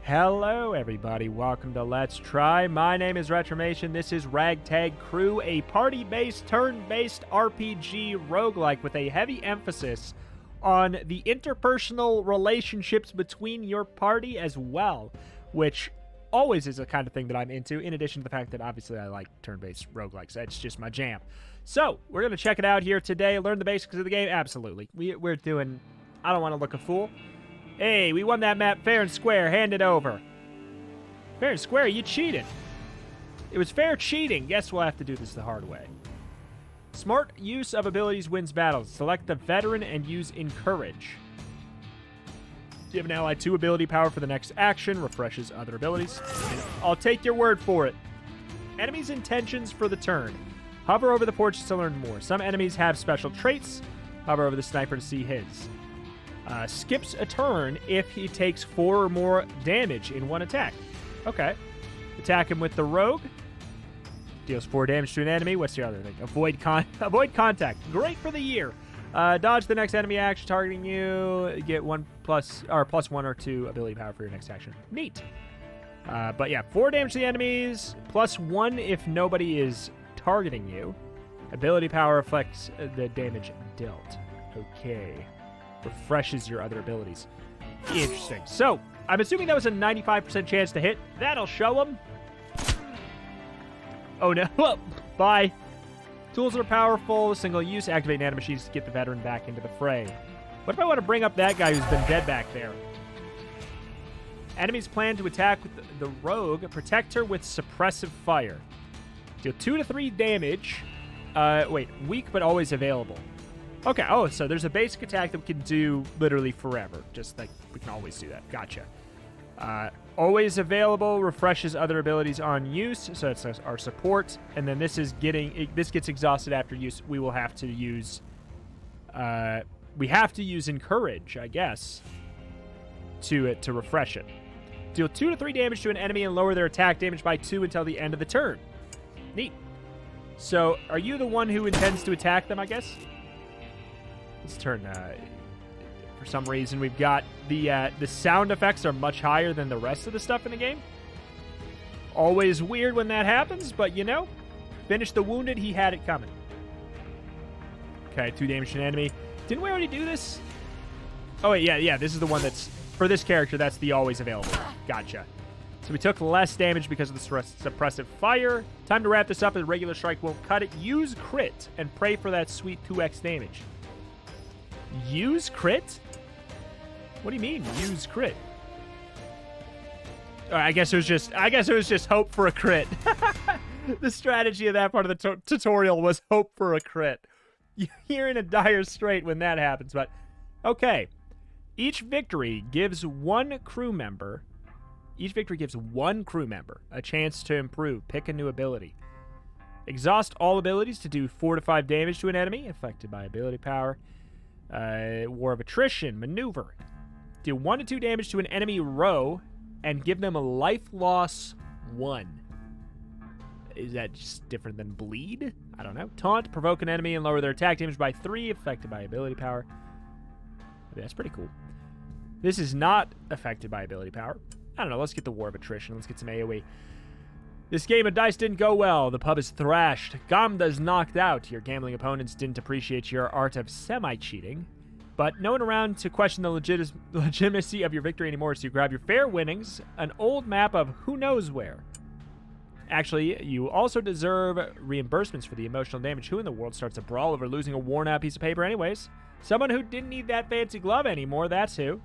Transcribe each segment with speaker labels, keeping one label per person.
Speaker 1: Hello everybody, welcome to Let's Try. My name is Retromation. This is Ragtag Crew, a party-based, turn-based RPG roguelike with a heavy emphasis on the interpersonal relationships between your party as well, which always is the kind of thing that I'm into, in addition to the fact that obviously I like turn-based roguelikes. That's just my jam. So, we're going to check it out here today, learn the basics of the game. Absolutely. We're doing... I don't want to look a fool. Hey, we won that map fair and square. Hand it over. Fair and square? You cheated. It was fair cheating. Guess we'll have to do this the hard way. Smart use of abilities wins battles. Select the veteran and use encourage. Give an ally 2 ability power for the next action. Refreshes other abilities. I'll take your word for it. Enemies' intentions for the turn. Hover over the porch to learn more. Some enemies have special traits. Hover over the sniper to see his. Skips a turn if he takes 4 or more damage in one attack. Okay. Attack him with the rogue. Deals 4 damage to an enemy. What's the other thing? Avoid contact. Great for the year. Dodge the next enemy action targeting you. Get plus 1 or 2 ability power for your next action. Neat. But yeah, 4 damage to the enemies. Plus 1 if nobody is targeting you. Ability power reflects the damage dealt. Okay. Refreshes your other abilities. Interesting. So, I'm assuming that was a 95% chance to hit. That'll show them. Oh no. Well, bye. Tools are powerful. Single use. Activate nanomachines to get the veteran back into the fray. What if I want to bring up that guy who's been dead back there? Enemies plan to attack with the rogue. Protect her with suppressive fire. Deal 2 to 3 damage. Weak but always available. Okay, oh, so there's a basic attack that we can do literally forever. Just like, we can always do that. Gotcha. Always available, refreshes other abilities on use, so it's our support. And then this gets exhausted after use. We will have to use, encourage, I guess, to refresh it. Deal 2 to 3 damage to an enemy and lower their attack damage by 2 until the end of the turn. Neat. So, are you the one who intends to attack them, I guess? This turn, for some reason, we've got the sound effects are much higher than the rest of the stuff in the game. Always weird when that happens, but you know, finish the wounded, he had it coming. Okay, 2 damage to an enemy. Didn't we already do this? Oh, wait, yeah, this is the one that's, for this character, that's the always available. Gotcha. So we took less damage because of the suppressive fire. Time to wrap this up, as regular strike won't cut it. Use crit and pray for that sweet 2x damage. Use crit? What do you mean, use crit? I guess it was just hope for a crit. The strategy of that part of the tutorial was hope for a crit. You're in a dire strait when that happens, but okay. Each victory gives one crew member a chance to improve. Pick a new ability. Exhaust all abilities to do 4 to 5 damage to an enemy affected by ability power. War of Attrition, Maneuver. Deal 1 to 2 damage to an enemy row and give them a life loss 1. Is that just different than Bleed? I don't know. Taunt, provoke an enemy and lower their attack damage by 3, affected by ability power. That's pretty cool. This is not affected by ability power. I don't know, let's get the War of Attrition. Let's get some AoE. This game of dice didn't go well. The pub is thrashed. Gamda's knocked out. Your gambling opponents didn't appreciate your art of semi-cheating. But no one around to question the legitimacy of your victory anymore, so you grab your fair winnings, an old map of who knows where. Actually, you also deserve reimbursements for the emotional damage. Who in the world starts a brawl over losing a worn-out piece of paper anyways? Someone who didn't need that fancy glove anymore, that's who.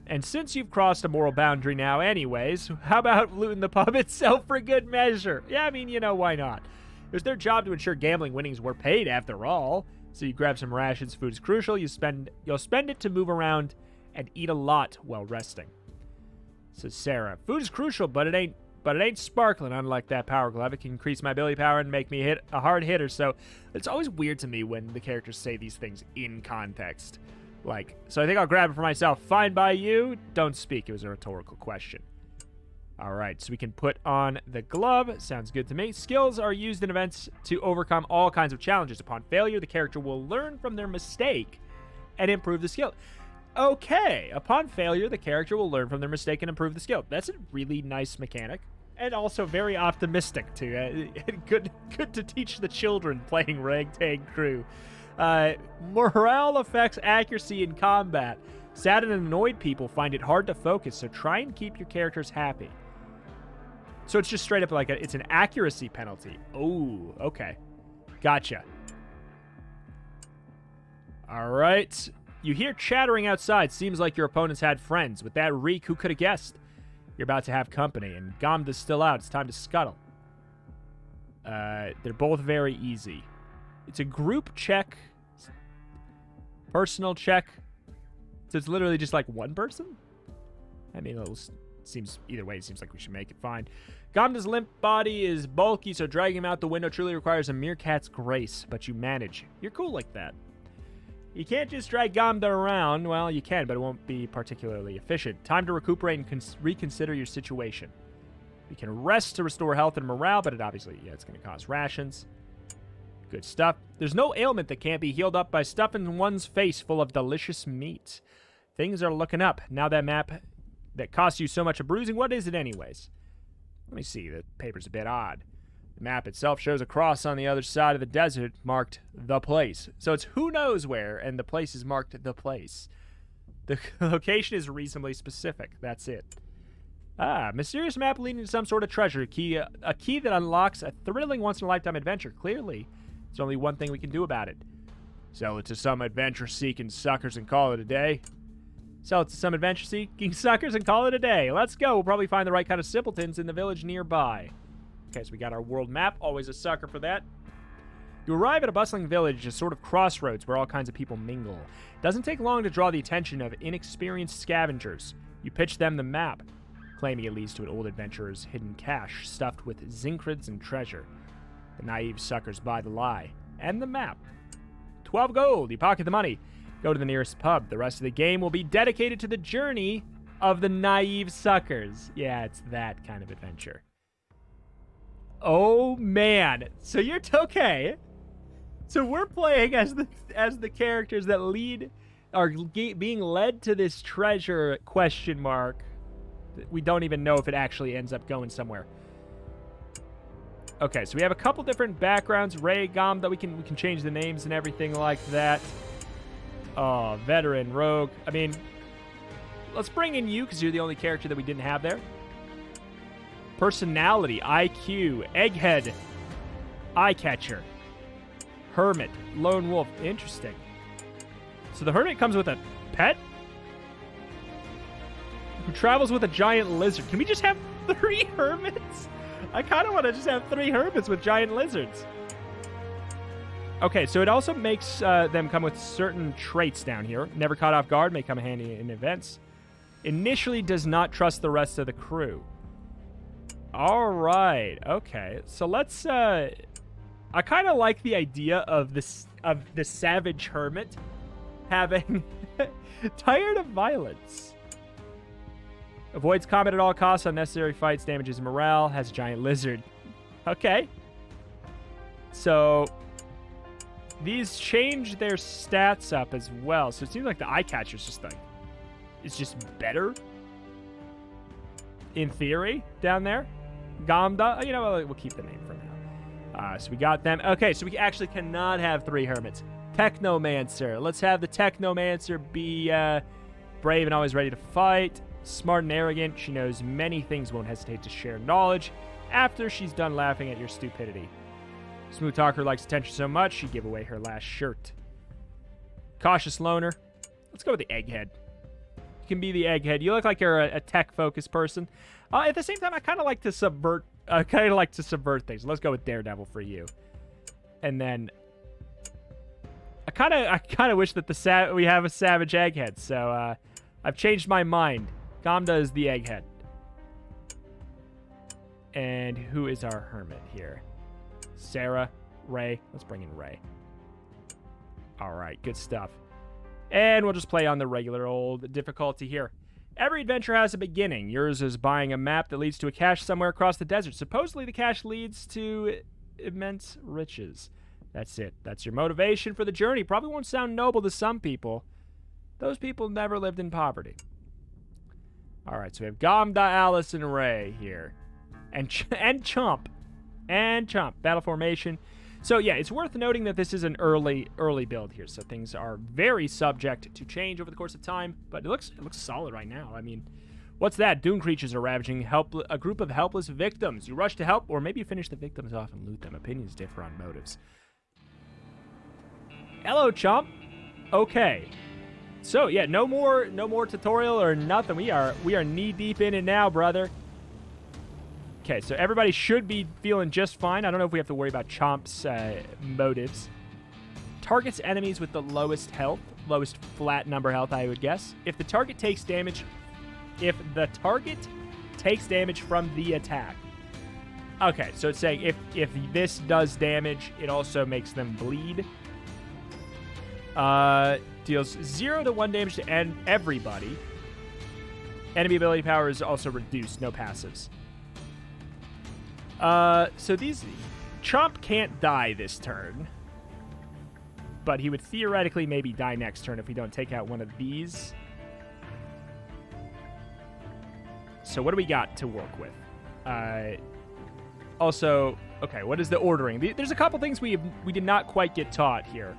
Speaker 1: And since you've crossed a moral boundary now anyways, how about looting the pub itself for good measure? Yeah, I mean, you know, why not? It was their job to ensure gambling winnings were paid after all. So you grab some rations, food is crucial, you'll spend it to move around and eat a lot while resting. So Sarah, food is crucial, but it ain't sparkling, unlike that power glove. It can increase my ability power and make me hit a hard hitter, so it's always weird to me when the characters say these things in context. Like, so I think I'll grab it for myself. Fine by you? Don't speak. It was a rhetorical question. All right, so we can put on the glove. Sounds good to me. Skills are used in events to overcome all kinds of challenges. Upon failure, the character will learn from their mistake and improve the skill. Okay. Upon failure, the character will learn from their mistake and improve the skill. That's a really nice mechanic. And also very optimistic, too. Good to teach the children playing Ragtag crew. Morale affects accuracy in combat. Sad and annoyed people find it hard to focus, so try and keep your characters happy. So it's just straight up like it's an accuracy penalty. Oh, okay. Gotcha. All right. You hear chattering outside. Seems like your opponents had friends. With that reek, who could have guessed? You're about to have company, and Gamda's still out. It's time to scuttle. They're both very easy. It's a group check. Personal check. So it's literally just like one person? I mean, seems either way, it seems like we should make it fine. Gamda's limp body is bulky, so dragging him out the window truly requires a meerkat's grace, but you manage. You're cool like that. You can't just drag Gamda around. Well, you can, but it won't be particularly efficient. Time to recuperate and reconsider your situation. You can rest to restore health and morale, but it obviously, it's going to cause rations. Good stuff. There's no ailment that can't be healed up by stuffing one's face full of delicious meat. Things are looking up. Now that map that costs you so much of bruising, what is it anyways? Let me see. The paper's a bit odd. The map itself shows a cross on the other side of the desert marked The Place. So it's who knows where, and the place is marked The Place. The location is reasonably specific. That's it. Mysterious map leading to some sort of treasure. A key that unlocks a thrilling once-in-a-lifetime adventure. Clearly, there's only one thing we can do about it. Sell it to some adventure-seeking suckers and call it a day. Sell it to some adventure-seeking suckers and call it a day. Let's go. We'll probably find the right kind of simpletons in the village nearby. Okay, so we got our world map. Always a sucker for that. You arrive at a bustling village, a sort of crossroads where all kinds of people mingle. It doesn't take long to draw the attention of inexperienced scavengers. You pitch them the map, claiming it leads to an old adventurer's hidden cache stuffed with zincrids and treasure. The naive suckers buy the lie. And the map. 12 gold. You pocket the money. Go to the nearest pub. The rest of the game will be dedicated to the journey of the naive suckers. Yeah, it's that kind of adventure. Oh, man. So you're okay. So we're playing as the characters that are being led to this treasure, question mark. We don't even know if it actually ends up going somewhere. Okay, so we have a couple different backgrounds. Ray, Gamda, we can change the names and everything like that. Oh, veteran, rogue. I mean, let's bring in you because you're the only character that we didn't have there. Personality, IQ, egghead, eye catcher, hermit, lone wolf. Interesting. So the hermit comes with a pet who travels with a giant lizard. Can we just have 3 hermits? I kind of want to just have 3 hermits with giant lizards. Okay, so it also makes them come with certain traits down here. Never caught off guard, may come handy in events. Initially does not trust the rest of the crew. All right, okay. So let's... I kind of like the idea of the savage hermit having... tired of violence. Avoids combat at all costs, unnecessary fights, damages morale, has a giant lizard. Okay. So... these change their stats up as well. So it seems like the eye catcher's just like... it's just better. In theory, down there. Gamda. You know, we'll keep the name for now. So we got them. Okay, so we actually cannot have 3 hermits. Technomancer. Let's have the Technomancer be brave and always ready to fight. Smart and arrogant. She knows many things, won't hesitate to share knowledge after she's done laughing at your stupidity. Smooth talker, likes attention so much, she'd give away her last shirt. Cautious loner. Let's go with the egghead. You can be the egghead. You look like you're a tech-focused person. At the same time, I kind of like to subvert. Things. Let's go with Daredevil for you. And then I kind of wish that we have a savage egghead. So I've changed my mind. Gamda is the egghead. And who is our hermit here? Sarah, Ray. Let's bring in Ray. All right, good stuff. And we'll just play on the regular old difficulty here. Every adventure has a beginning. Yours is buying a map that leads to a cache somewhere across the desert. Supposedly the cache leads to immense riches. That's it. That's your motivation for the journey. Probably won't sound noble to some people. Those people never lived in poverty. All right, so we have Gamda, Alice, and Ray here. And Chomp. And Chomp. Battle formation. So, yeah, it's worth noting that this is an early build here. So things are very subject to change over the course of time. But it looks solid right now. I mean, what's that? Doom creatures are ravaging a group of helpless victims. You rush to help, or maybe you finish the victims off and loot them. Opinions differ on motives. Hello, Chomp. Okay. So, yeah, no more tutorial or nothing. We are knee-deep in it now, brother. Okay, so everybody should be feeling just fine. I don't know if we have to worry about Chomp's motives. Targets enemies with the lowest health, lowest flat number health, I would guess. If the target takes damage from the attack. Okay, so it's saying if this does damage, it also makes them bleed. Deals 0 to 1 damage to everybody. Enemy ability power is also reduced, no passives. So these... Chomp can't die this turn. But he would theoretically maybe die next turn if we don't take out one of these. So what do we got to work with? Also, okay, what is the ordering? There's a couple things we did not quite get taught here.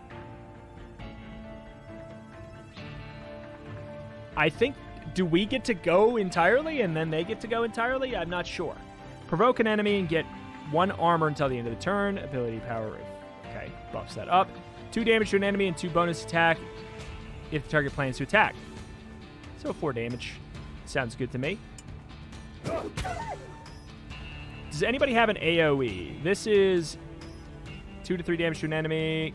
Speaker 1: I think, do we get to go entirely and then they get to go entirely? I'm not sure. Provoke an enemy and get 1 armor until the end of the turn. Ability power, okay, buffs that up. 2 damage to an enemy and 2 bonus attack if the target plans to attack. So 4 damage. Sounds good to me. Does anybody have an AoE? This is 2 to 3 damage to an enemy.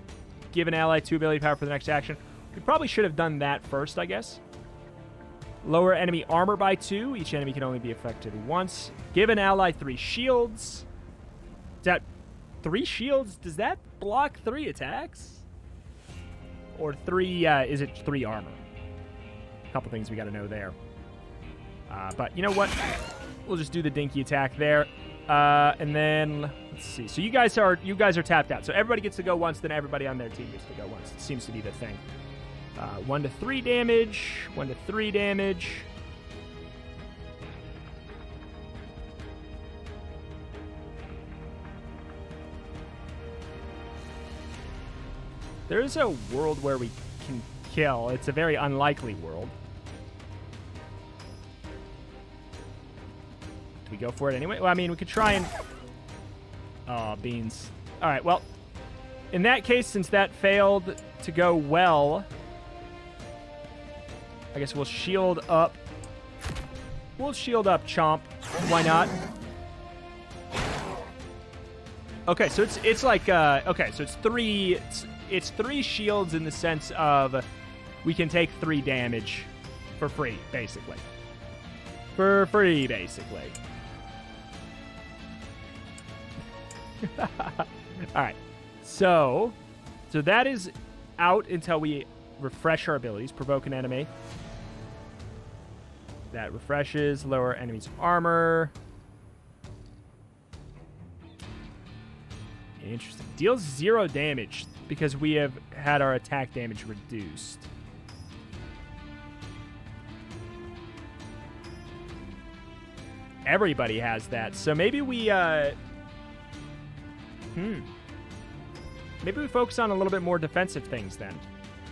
Speaker 1: Give an ally 2 ability power for the next action. We probably should have done that first, I guess. Lower enemy armor by 2. Each enemy can only be affected once. Give an ally 3 shields. Is that 3 shields? Does that block 3 attacks? Or 3, is it 3 armor? A couple things we got to know there. But you know what? We'll just do the dinky attack there. And then, let's see. So you guys are tapped out. So everybody gets to go once, then everybody on their team gets to go once. It seems to be the thing. 1 to 3 damage. 1 to 3 damage. There is a world where we can kill. It's a very unlikely world. Do we go for it anyway? Well, I mean, we could try and... Oh, beans. All right, well, in that case, since that failed to go well... I guess we'll shield up. We'll shield up Chomp. Why not? Okay, so it's like okay, so it's 3 shields in the sense of we can take 3 damage for free, basically. For free, basically. All right. So that is out until we refresh our abilities. Provoke an enemy. That refreshes. Lower enemy's armor. Interesting. Deals 0 damage because we have had our attack damage reduced. Everybody has that. So maybe we maybe we focus on a little bit more defensive things then.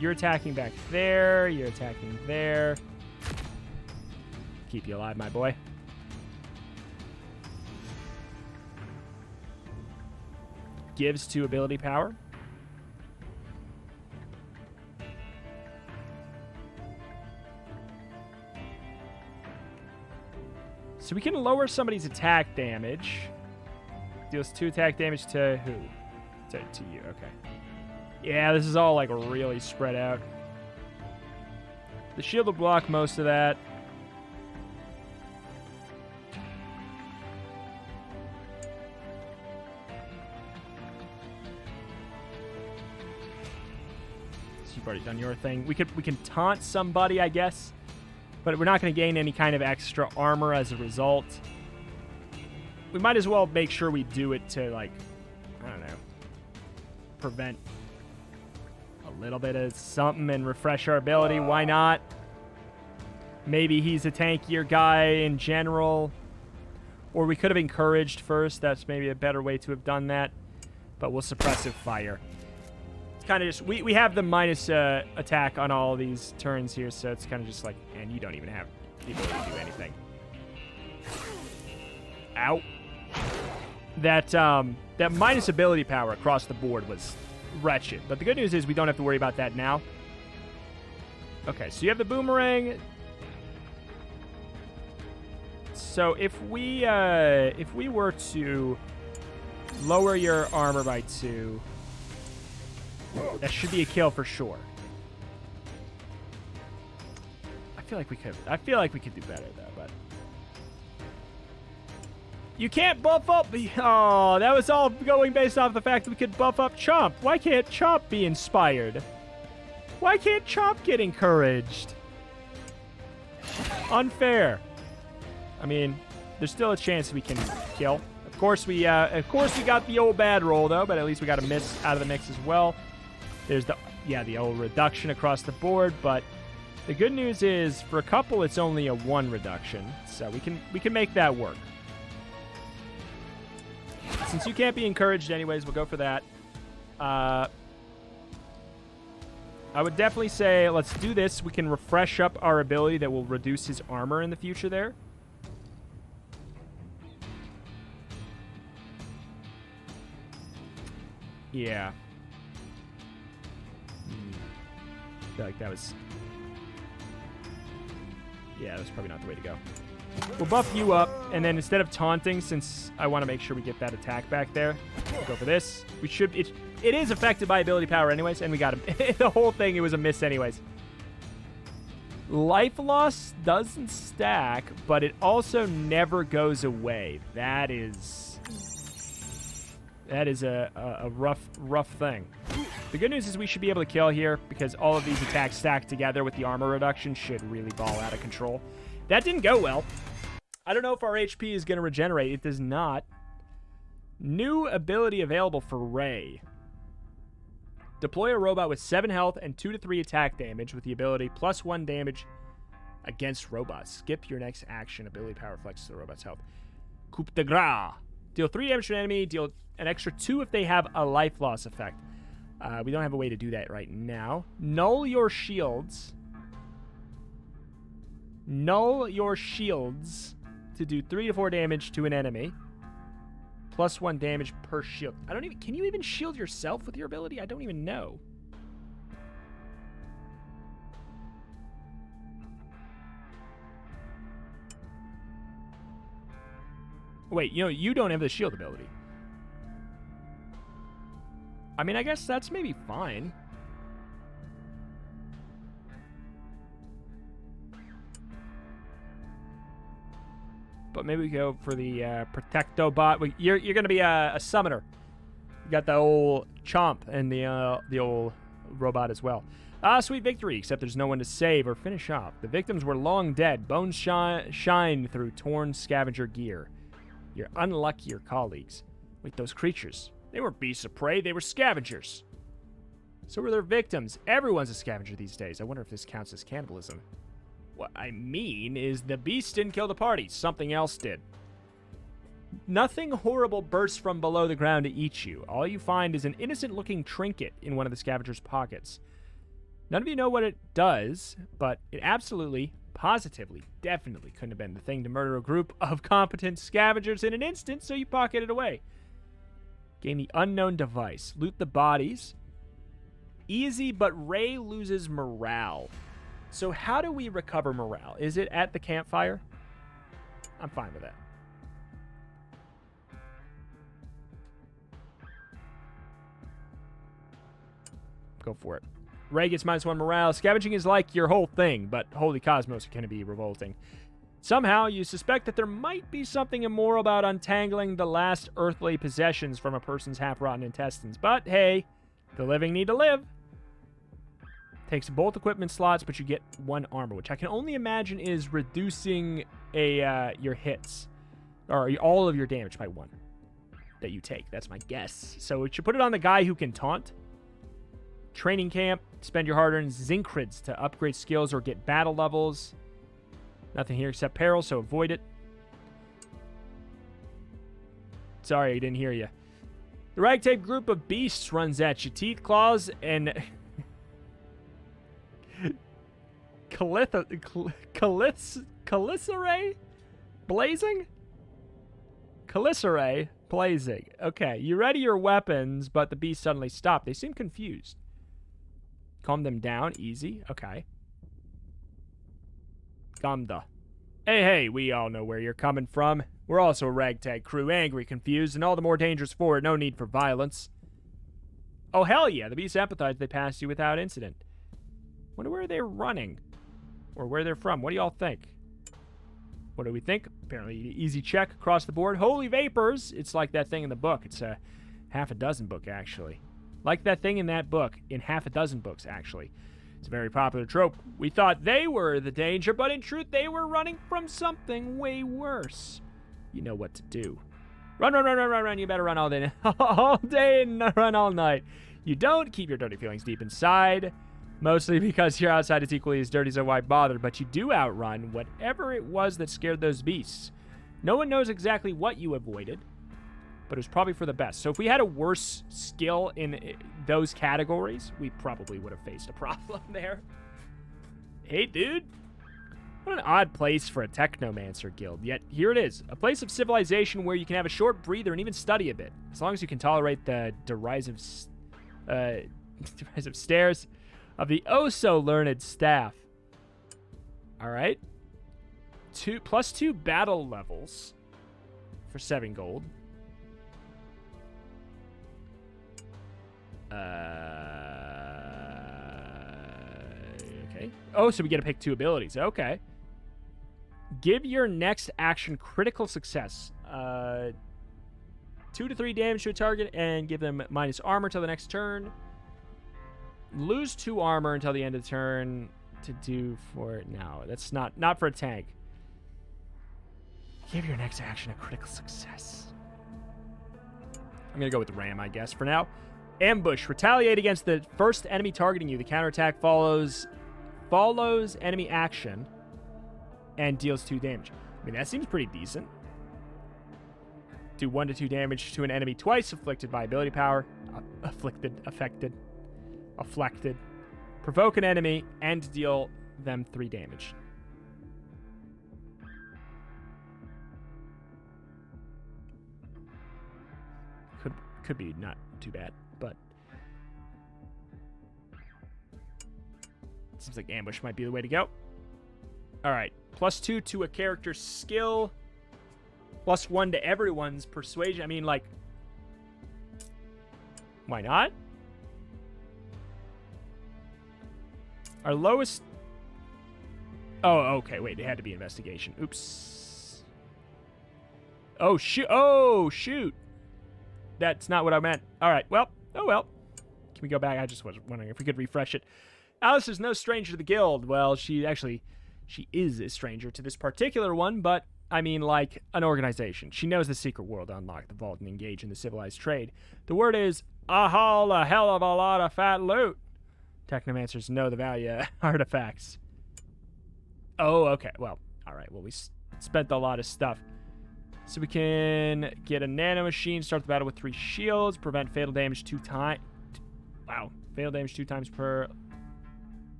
Speaker 1: You're attacking back there. You're attacking there. Keep you alive, my boy. Gives 2 ability power. So we can lower somebody's attack damage. Deals 2 attack damage to who? To you, okay. Yeah, this is all like really spread out. The shield will block most of that. So you've already done your thing. We can taunt somebody, I guess, but we're not going to gain any kind of extra armor as a result. We might as well make sure we do it to, like, I don't know, prevent a little bit of something and refresh our ability. Why not? Maybe he's a tankier guy in general. Or we could have encouraged first. That's maybe a better way to have done that. But we'll suppressive fire. It's kind of just... We have the minus attack on all these turns here, so it's kind of just like... And you don't even have the ability to do anything. Ow. That minus ability power across the board was wretched. But the good news is we don't have to worry about that now. Okay, so you have the boomerang. So if we were to lower your armor by 2, that should be a kill for sure. I feel like we could do better though, but you can't buff up. Oh, that was all going based off the fact that we could buff up Chomp. Why can't Chomp be inspired? Why can't Chomp get encouraged? Unfair. I mean, there's still a chance we can kill. Of course we got the old bad roll though, but at least we got a miss out of the mix as well. There's the old reduction across the board, but the good news is for a couple it's only a 1 reduction, so we can make that work. Since you can't be encouraged anyways, we'll go for that. I would definitely say let's do this. We can refresh up our ability that will reduce his armor in the future there. Yeah. I feel like that was... Yeah, that was probably not the way to go. We'll buff you up, and then instead of taunting, since I want to make sure we get that attack back there, we'll go for this. We should... It is affected by ability power anyways, and we got him. The whole thing, it was a miss anyways. Life loss doesn't stack, but it also never goes away. That is a rough thing. The good news is we should be able to kill here because all of these attacks stacked together with the armor reduction should really ball out of control. That didn't go well. I don't know if our HP is going to regenerate. It does not. New ability available for Ray. Deploy a robot with 7 health and 2 to 3 attack damage with the ability +1 damage against robots. Skip your next action. Ability power flexes the robot's health. Coup de grace. Deal 3 damage to an enemy. Deal an extra 2 if they have a life loss effect. We don't have a way to do that right now. Null your shields. Null your shields to do 3 to 4 damage to an enemy. +1 damage per shield. Can you even shield yourself with your ability? I don't even know. Wait, you don't have the shield ability. I mean, I guess that's maybe fine. But maybe we go for the Protecto bot. You're going to be a summoner. You got the old Chomp and the old robot as well. Sweet victory, except there's no one to save or finish off. The victims were long dead. Bones shine through torn scavenger gear. Your unluckier colleagues. Wait, those creatures. They weren't beasts of prey. They were scavengers. So were their victims. Everyone's a scavenger these days. I wonder if this counts as cannibalism. What I mean is the beast didn't kill the party. Something else did. Nothing horrible bursts from below the ground to eat you. All you find is an innocent-looking trinket in one of the scavenger's pockets. None of you know what it does, but it absolutely, positively, definitely couldn't have been the thing to murder a group of competent scavengers in an instant, so you pocket it away. Gain the unknown device. Loot the bodies. Easy, but Ray loses morale. So how do we recover morale? Is it at the campfire? I'm fine with that. Go for it. Ray gets -1 morale. Scavenging is like your whole thing, but holy cosmos can be revolting. Somehow, you suspect that there might be something immoral about untangling the last earthly possessions from a person's half-rotten intestines. But hey, the living need to live. Takes both equipment slots, but you get 1 armor, which I can only imagine is reducing your hits, or all of your damage by 1 that you take. That's my guess. So we should put it on the guy who can taunt. Training camp. Spend your hard-earned Zincrids to upgrade skills or get battle levels. Nothing here except peril, so avoid it. Sorry, I didn't hear you. The Ragtag group of beasts runs at you. Teeth, claws, and... Chrysophrase? Blazing? Chrysophrase blazing. Okay, you ready your weapons, but the beasts suddenly stop. They seem confused. Calm them down. Easy. Okay. Gamda. Hey, we all know where you're coming from. We're also a ragtag crew, angry, confused, and all the more dangerous for it. No need for violence. Oh, hell yeah. The beasts empathize. They passed you without incident. Wonder where they're running. Or where they're from. What do y'all think? What do we think? Apparently, easy check across the board. Holy vapors! It's like that thing in the book. It's a half a dozen book, actually. Like that thing in that book, in half a dozen books, actually. It's a very popular trope. We thought they were the danger, but in truth, they were running from something way worse. You know what to do. Run, run, run, run, run, run. You better run all day. All day and run all night. You don't keep your dirty feelings deep inside. Mostly because your outside is equally as dirty, so why bother? But you do outrun whatever it was that scared those beasts. No one knows exactly what you avoided, but it was probably for the best. So if we had a worse skill in those categories, we probably would have faced a problem there. Hey, dude. What an odd place for a Technomancer guild. Yet here it is. A place of civilization where you can have a short breather and even study a bit. As long as you can tolerate the derisive stares of the oh-so-learned staff. Alright. +2 battle levels for 7 gold. Okay. Oh, so we get to pick 2 abilities. Okay. Give your next action critical success. 2 to 3 damage to a target and give them minus armor till the next turn. Lose 2 armor until the end of the turn to do for... No, that's not for a tank. Give your next action a critical success. I'm going to go with Ram, I guess, for now. Ambush. Retaliate against the first enemy targeting you. The counterattack follows enemy action and deals 2 damage. I mean, that seems pretty decent. Do 1 to 2 damage to an enemy twice, afflicted by ability power. Affected. Provoke an enemy and deal them 3 damage. Could be not too bad, but seems like ambush might be the way to go. All right, +2 to a character's skill, +1 to everyone's persuasion. I mean, like, why not? Our lowest... Oh, okay, wait, it had to be investigation. Oops. Oh, shoot. Oh, shoot. That's not what I meant. All right, well, oh well. Can we go back? I just was wondering if we could refresh it. Alice is no stranger to the guild. Well, she is a stranger to this particular one, but, I mean, like, an organization. She knows the secret world to unlock the vault and engage in the civilized trade. The word is, a haul a hell of a lot of fat loot. Technomancers know the value of artifacts. Oh, okay. Well, all right. Well, we spent a lot of stuff. So we can get a nano machine, start the battle with 3 shields, prevent fatal damage 2 times. Wow. Fatal damage 2 times per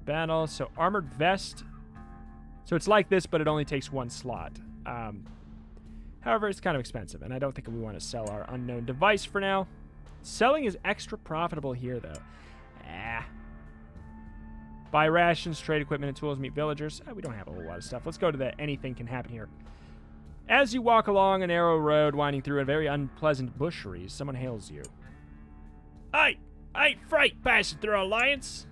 Speaker 1: battle. So armored vest. So it's like this, but it only takes 1 slot. However, it's kind of expensive, and I don't think we want to sell our unknown device for now. Selling is extra profitable here, though. Buy rations, trade equipment and tools, meet villagers. We don't have a whole lot of stuff. Let's go to the anything can happen here. As you walk along a narrow road winding through a very unpleasant bushery, someone hails you. Hey, freight passing through Alliance.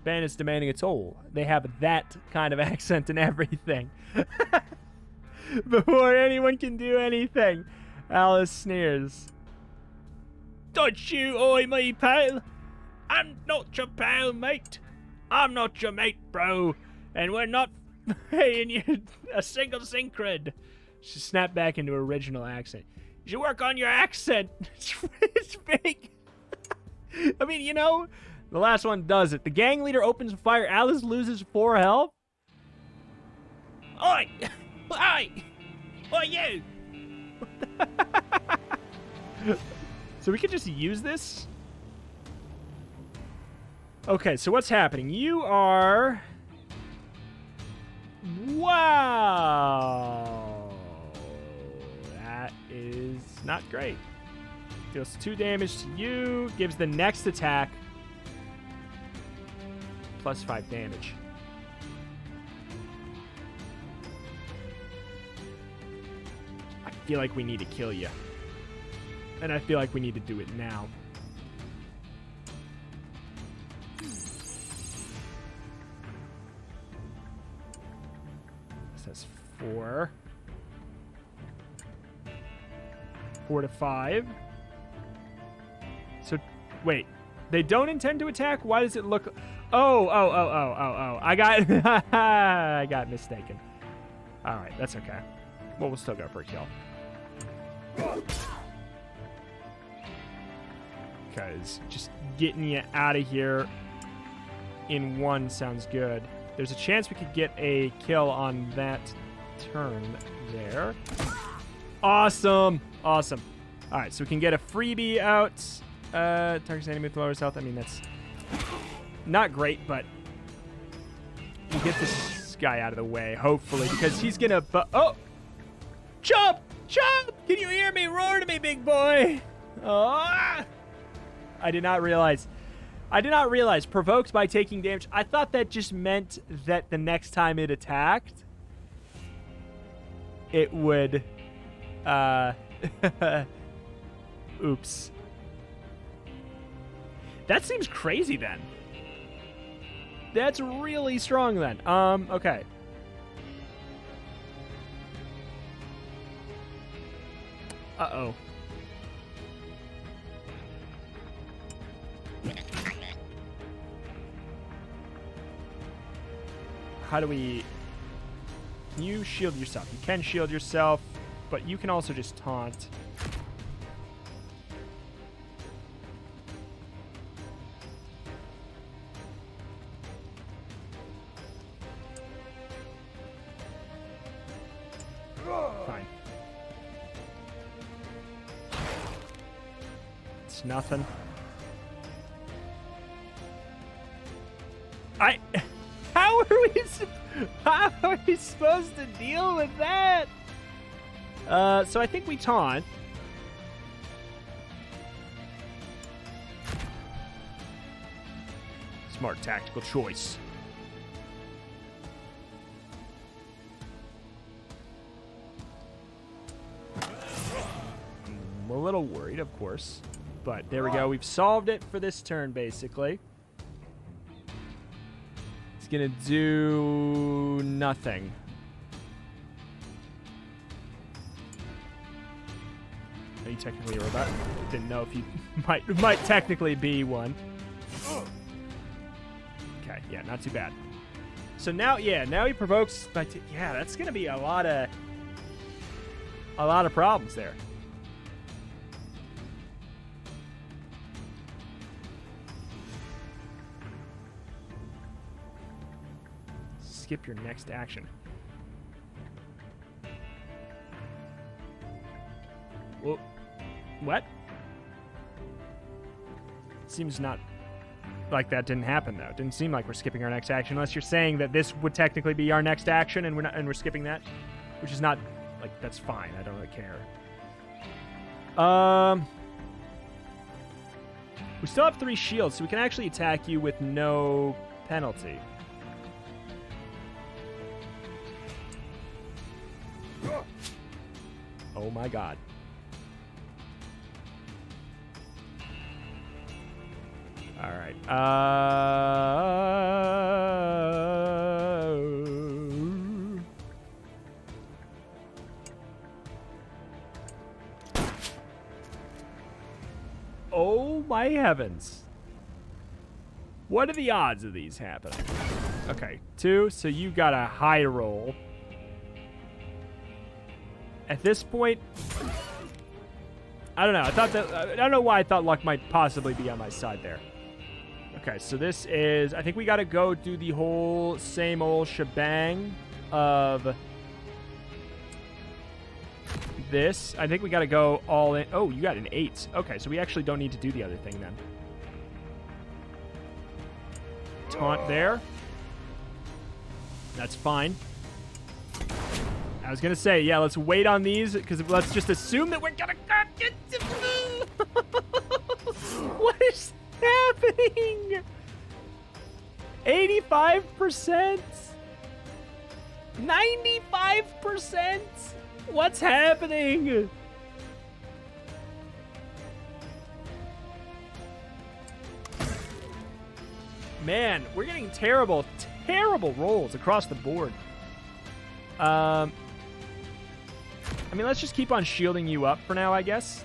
Speaker 1: Benn is demanding a toll. They have that kind of accent and everything. Before anyone can do anything, Alice sneers. Don't you oi me, pal. I'm not your pal, mate. I'm not your mate, bro. And we're not paying you a single syncred. She snapped back into her original accent. You should work on your accent. It's fake. I mean, you know, The last one does it. The gang leader opens fire. Alice loses 4 health. Oi! Oi! Oi, you! So we could just use this? Okay, so what's happening? You are... Wow! That is not great. Deals 2 damage to you. Gives the next attack plus 5 damage. I feel like we need to kill you. And I feel like we need to do it now. Says 4. 4 to 5. So, wait. They don't intend to attack? Why does it look... Oh. I got mistaken. All right, that's okay. Well, we'll still go for a kill. Because just getting you out of here in 1 sounds good. There's a chance we could get a kill on that turn there. Awesome. Awesome. All right, so we can get a freebie out. Target's enemy with lower health. I mean, that's not great, but we'll get this guy out of the way, hopefully, because he's going to... Oh! Chomp! Chomp! Can you hear me? Roar to me, big boy! Oh! I did not realize. Provoked by taking damage. I thought that just meant that the next time it attacked, it would... Oops. That seems crazy then. That's really strong then. Okay. Uh-oh. How do we... Can you shield yourself? You can shield yourself, but you can also just taunt. Fine. It's nothing. How are we supposed to deal with that? So I think we taunt. Smart tactical choice. I'm a little worried, of course. But there we go. We've solved it for this turn, basically. It's going to do nothing. Are you technically a robot? Didn't know if you might technically be one. Okay, yeah, not too bad. So now, yeah, now he provokes by yeah, that's going to be a lot of problems there. Skip your next action. Whoa. What? Seems not like that didn't happen, though. Didn't seem like we're skipping our next action, unless you're saying that this would technically be our next action and we're skipping that, which is not, like, that's fine. I don't really care. We still have 3 shields, so we can actually attack you with no penalty. Oh my god. All right. Oh my heavens. What are the odds of these happening? Okay, 2, so you got a high roll. At this point, I don't know. I don't know why I thought luck might possibly be on my side there. Okay, so this is... I think we got to go do the whole same old shebang of this. I think we got to go all in. Oh, you got an 8. Okay, so we actually don't need to do the other thing then. Taunt there. That's fine. I was going to say, yeah, let's wait on these, because let's just assume that we're going to... What is happening? 85%? 95%? What's happening? Man, we're getting terrible rolls across the board. I mean, let's just keep on shielding you up for now, I guess.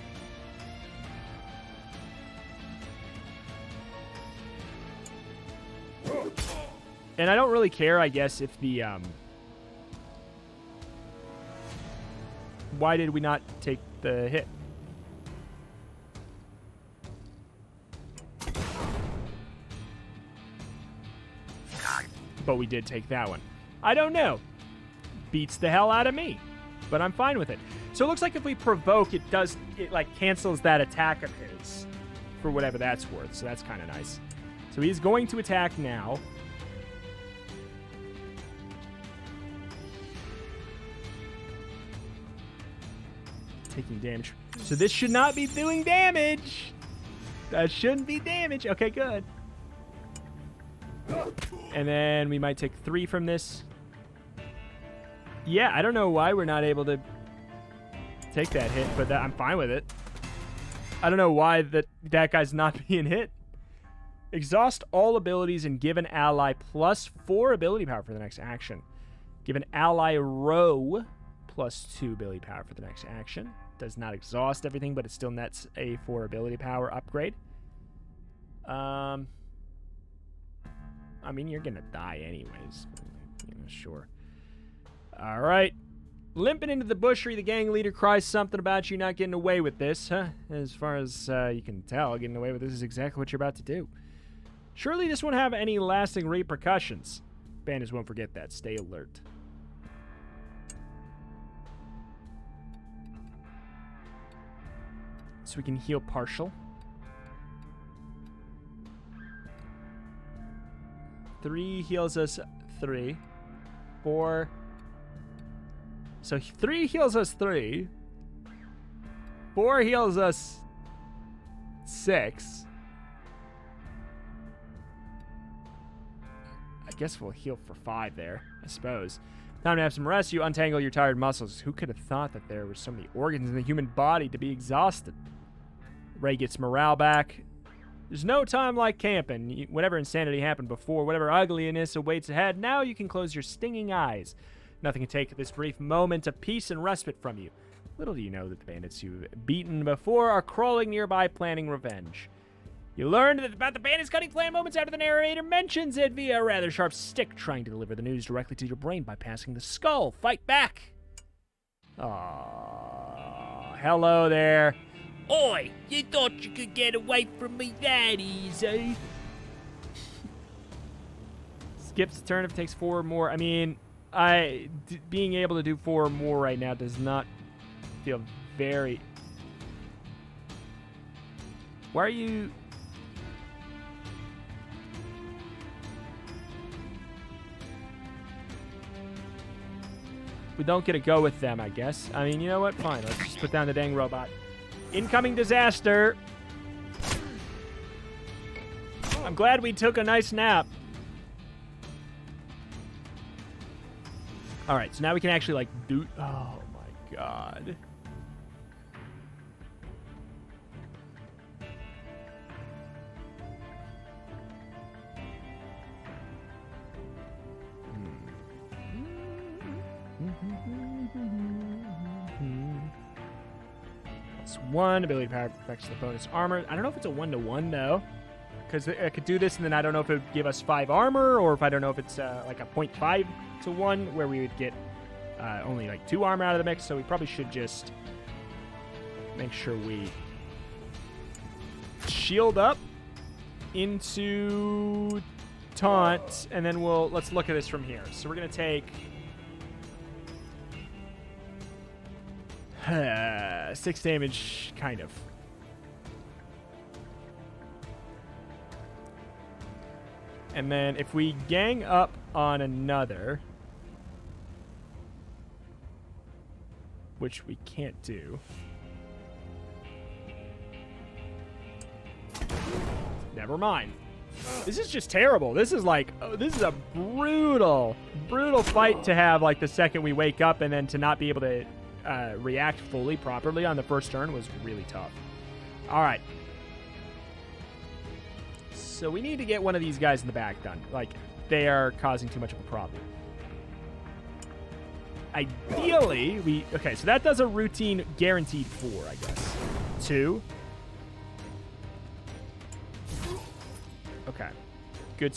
Speaker 1: And I don't really care, I guess, if the... Why did we not take the hit? But we did take that one. I don't know. Beats the hell out of me. But I'm fine with it. So it looks like if we provoke, it like cancels that attack of his for whatever that's worth. So that's kind of nice. So he's going to attack now. Taking damage. So this should not be doing damage. That shouldn't be damage. Okay, good. And then we might take 3 from this. Yeah, I don't know why we're not able to take that hit, but I'm fine with it. I don't know why that guy's not being hit. Exhaust all abilities and give an ally plus 4 ability power for the next action. Give an ally row plus 2 ability power for the next action. Does not exhaust everything, but it still nets a 4 ability power upgrade. I mean, you're going to die anyways. You know, sure. All right. Limping into the bushery, the gang leader cries something about you not getting away with this. Huh? As far as you can tell, getting away with this is exactly what you're about to do. Surely this won't have any lasting repercussions. Bandits won't forget that. Stay alert. So we can heal partial. 3 heals us 3. 4. So 3 heals us 3. 4 heals us 6. I guess we'll heal for 5 there, I suppose. Time to have some rest. You untangle your tired muscles. Who could have thought that there were so many organs in the human body to be exhausted? Ray gets morale back. There's no time like camping. Whatever insanity happened before, whatever ugliness awaits ahead, now you can close your stinging eyes. Nothing can take this brief moment of peace and respite from you. Little do you know that the bandits you've beaten before are crawling nearby planning revenge. You learned about the bandits cutting plan moments after the narrator mentions it via a rather sharp stick, trying to deliver the news directly to your brain by passing the skull. Fight back! Aww. Hello there. Oi! You thought you could get away from me that easy? Skips a turn if it takes 4 or more. I mean, being able to do 4 or more right now does not feel very... Why are you... We don't get to go with them, I guess. I mean, you know what? Fine, let's just put down the dang robot. Incoming disaster. I'm glad we took a nice nap. All right, so now we can actually, like, do... Oh, my God. Plus 1. Ability power affects the bonus armor. I don't know if it's a 1-to-1, though. Because I could do this, and then I don't know if it would give us 5 armor, or if I don't know if it's like a 0.5 to 1, where we would get only like 2 armor out of the mix. So we probably should just make sure we shield up. into taunt, and then let's look at this from here. So we're gonna take 6 damage, kind of. And then if we gang up on another, which we can't do. Never mind. This is just terrible. This is like, this is a brutal fight to have, like, the second we wake up, and then to not be able to react fully properly on the first turn was really tough. All right. So we need to get one of these guys in the back done. Like, they are causing too much of a problem. Ideally, okay, so that does a routine guaranteed 4, I guess. 2. Okay. Good.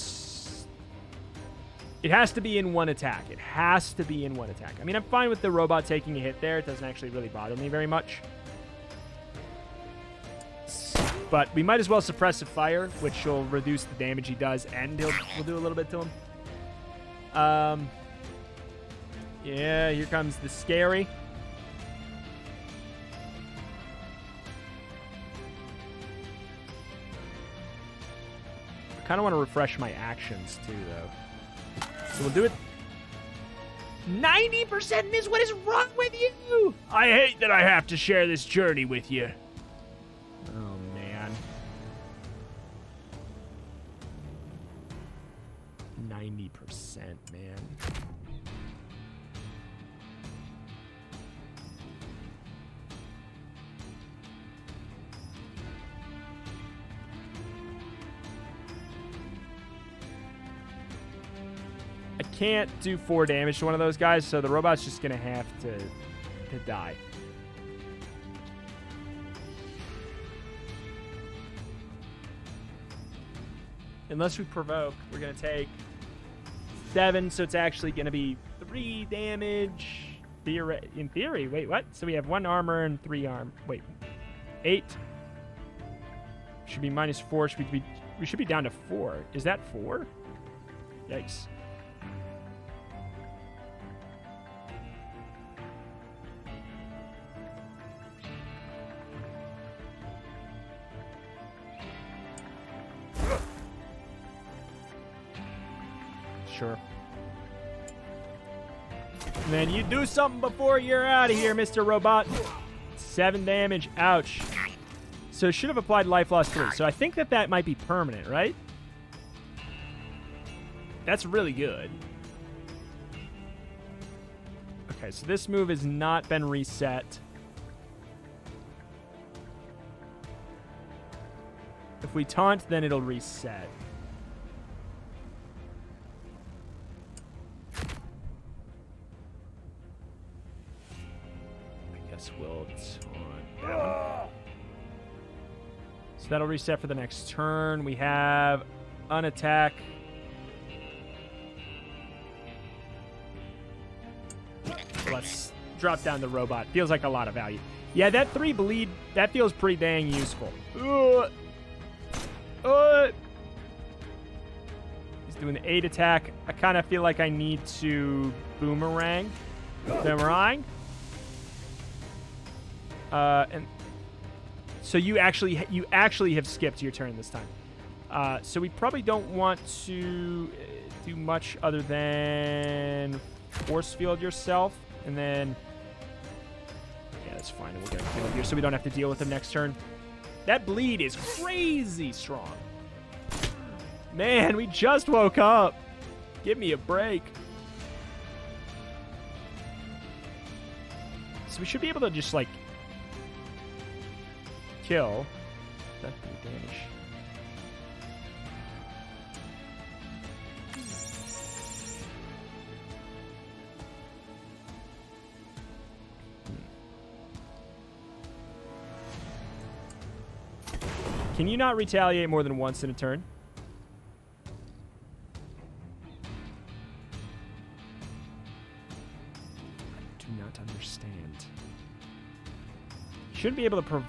Speaker 1: It has to be in one attack. It has to be in one attack. I mean, I'm fine with the robot taking a hit there. It doesn't actually really bother me very much. But we might as well suppress the fire, which will reduce the damage he does, and we'll do a little bit to him. Yeah, here comes the scary. I kind of want to refresh my actions, too, though. So we'll do it. 90% is what is wrong with you! I hate that I have to share this journey with you. Oh, man. 90%, man. I can't do 4 damage to one of those guys, so the robot's just going to have to die. Unless we provoke, we're going to take 7, so it's actually going to be 3 damage. In theory, wait, what? So we have 1 armor and 3 arm. Wait, 8. Should be -4. We should be down to 4. Is that 4? Yikes. Sure. And then you do something before you're out of here, Mr. Robot. 7 damage. Ouch. So it should have applied life loss 3. So I think that might be permanent, right? That's really good. Okay, so this move has not been reset. If we taunt, then it'll reset. We'll taunt that one. So that'll reset for the next turn. We have unattack. Let's drop down the robot. Feels like a lot of value. Yeah, that 3 bleed, that feels pretty dang useful. He's doing the 8 attack. I kind of feel like I need to boomerang. And so you actually have skipped your turn this time. So we probably don't want to do much other than force field yourself, and then yeah, that's fine. We'll get a field here, so we don't have to deal with him next turn. That bleed is crazy strong. Man, we just woke up. Give me a break. So we should be able to just like kill. That's pretty damage. Can you not retaliate more than once in a turn? I do not understand. You shouldn't be able to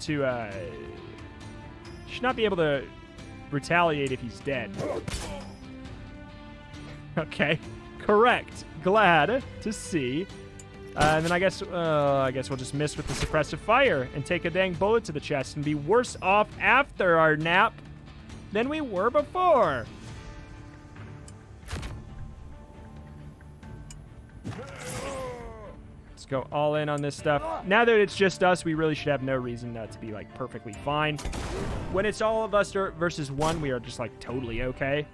Speaker 1: should not be able to retaliate if he's dead. Okay, correct. Glad to see. And then I guess we'll just miss with the suppressive fire and take a dang bullet to the chest and be worse off after our nap than we were before. Let's go all in on this stuff. Now that it's just us, we really should have no reason to be, like, perfectly fine. When it's all of us versus one, we are just, like, totally okay.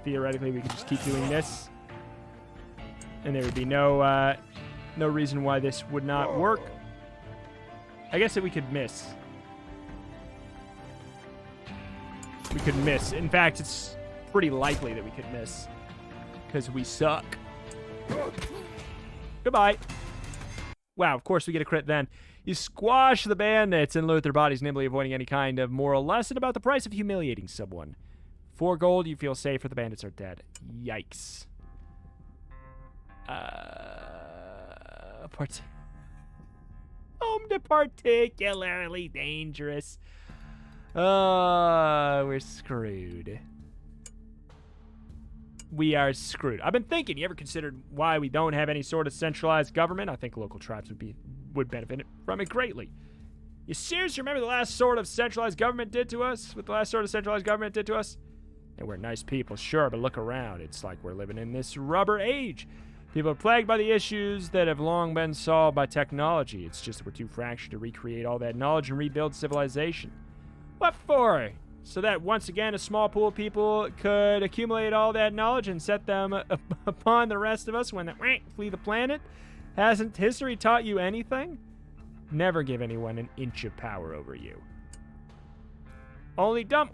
Speaker 1: Theoretically, we could just keep doing this. And there would be no reason why this would not work. I guess that we could miss. We could miss. In fact, it's pretty likely that we could miss. Because we suck. Goodbye. Wow, of course we get a crit then. You squash the bandits and loot their bodies, nimbly avoiding any kind of moral lesson about the price of humiliating someone. 4 gold, you feel safer. The bandits are dead. Yikes. Home to particularly dangerous. We're screwed. We are screwed. I've been thinking, you ever considered why we don't have any sort of centralized government? I think local tribes would benefit from it greatly. You seriously remember the last sort of centralized government did to us? What the last sort of centralized government did to us? And we're nice people, sure, but look around. It's like we're living in this rubber age. People are plagued by the issues that have long been solved by technology. It's just that we're too fractured to recreate all that knowledge and rebuild civilization. What for? So that once again a small pool of people could accumulate all that knowledge and set them upon the rest of us when they flee the planet? Hasn't history taught you anything? Never give anyone an inch of power over you. Only dumb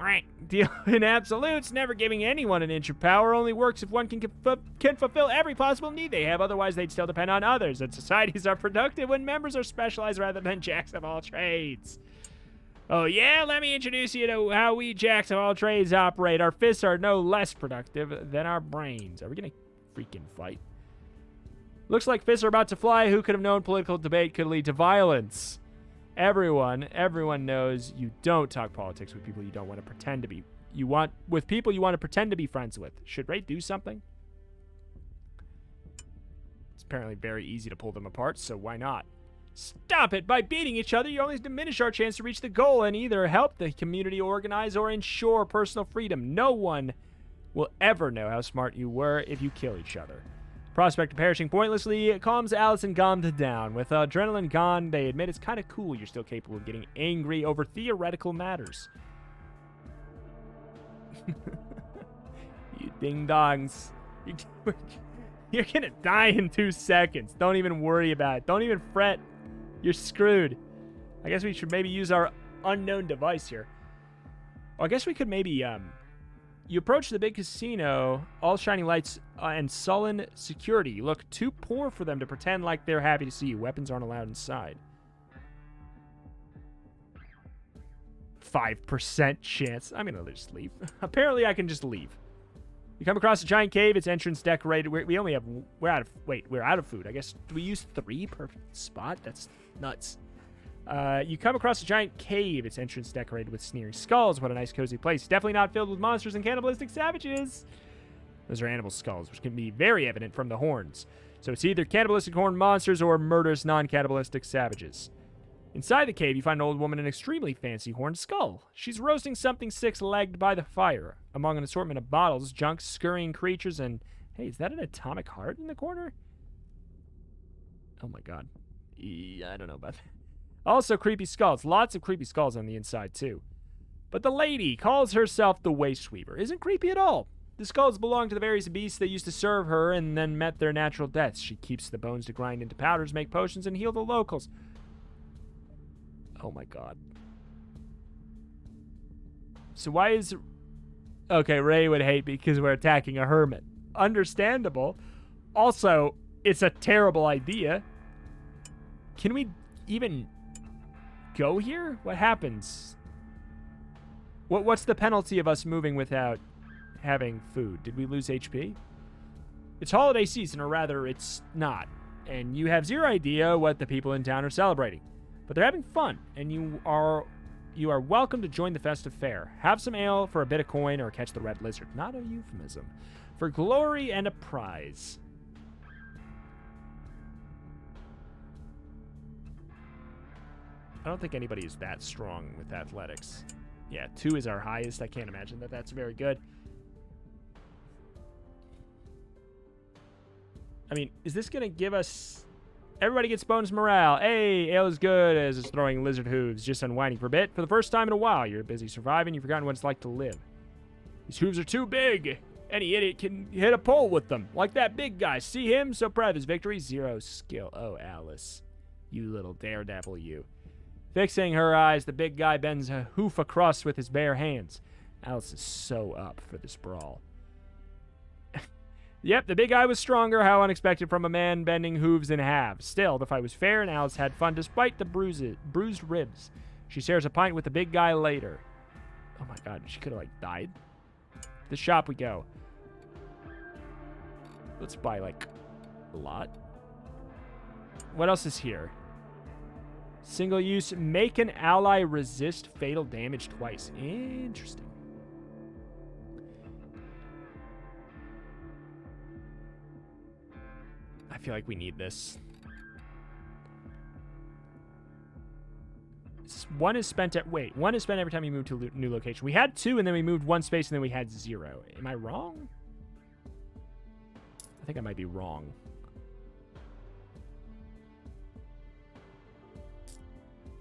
Speaker 1: deal in absolutes. Never giving anyone an inch of power only works if one can fulfill every possible need they have. Otherwise, they'd still depend on others. And societies are productive when members are specialized rather than jacks of all trades. Oh, yeah? Let me introduce you to how we jacks of all trades operate. Our fists are no less productive than our brains. Are we going to freaking fight? Looks like fists are about to fly. Who could have known political debate could lead to violence? Everyone knows you don't talk politics with people you don't want to pretend to be. With people you want to pretend to be friends with. Should Ray do something? It's apparently very easy to pull them apart, so why not? Stop it! By beating each other, you only diminish our chance to reach the goal and either help the community organize or ensure personal freedom. No one will ever know how smart you were if you kill each other. Prospect of perishing pointlessly calms Alice and Gomda down. With adrenaline gone, they admit it's kind of cool you're still capable of getting angry over theoretical matters. You ding-dongs. You're gonna die in 2 seconds. Don't even worry about it. Don't even fret. You're screwed. I guess we should maybe use our unknown device here. Oh, I guess we could maybe, You approach the big casino, all shining lights and sullen security. You look too poor for them to pretend like they're happy to see you. Weapons aren't allowed inside. 5% chance. I'm gonna just leave. Apparently, I can just leave. You come across a giant cave. Its entrance decorated. We're out of food. I guess, do we use 3 per spot? That's nuts. You come across a giant cave. Its entrance decorated with sneering skulls. What a nice, cozy place. Definitely not filled with monsters and cannibalistic savages. Those are animal skulls, which can be very evident from the horns. So it's either cannibalistic horned monsters or murderous, non-cannibalistic savages. Inside the cave, you find an old woman in an extremely fancy horned skull. She's roasting something 6-legged by the fire. Among an assortment of bottles, junk, scurrying creatures, and... Hey, is that an atomic heart in the corner? Oh my god. I don't know about that. Also, creepy skulls. Lots of creepy skulls on the inside, too. But the lady calls herself the Waste Weaver. Isn't creepy at all. The skulls belong to the various beasts that used to serve her and then met their natural deaths. She keeps the bones to grind into powders, make potions, and heal the locals. Oh my god. So why is... Okay, Ray would hate because we're attacking a hermit. Understandable. Also, it's a terrible idea. Can we even... go here? What happens? What's the penalty of us moving without having food? Did we lose HP? It's holiday season, or rather, it's not. And you have zero idea what the people in town are celebrating. But they're having fun, and you are You are welcome to join the festive fair. Have some ale for a bit of coin or catch the red lizard. Not a euphemism. For glory and a prize. I don't think anybody is that strong with athletics. Yeah, 2 is our highest. I can't imagine that that's very good. I mean, is this going to give us... Everybody gets bonus morale. Hey, ale is good as it's throwing lizard hooves, just unwinding for a bit. For the first time in a while, you're busy surviving. You've forgotten what it's like to live. These hooves are too big. Any idiot can hit a pole with them. Like that big guy. See him? So proud of his victory. 0 skill. Oh, Alice. You little daredevil, you. Fixing her eyes, the big guy bends a hoof across with his bare hands. Alice is so up for this brawl. Yep, the big guy was stronger. How unexpected from a man bending hooves in half. Still, the fight was fair, and Alice had fun despite the bruised ribs. She shares a pint with the big guy later. Oh my god, she could have, like, died. The shop we go. Let's buy, like, a lot. What else is here? Single use. Make an ally resist fatal damage twice. Interesting. I feel like we need this. One is spent at... Wait, 1 is spent every time you move to a new location. We had 2, and then we moved 1 space, and then we had 0. Am I wrong? I think I might be wrong.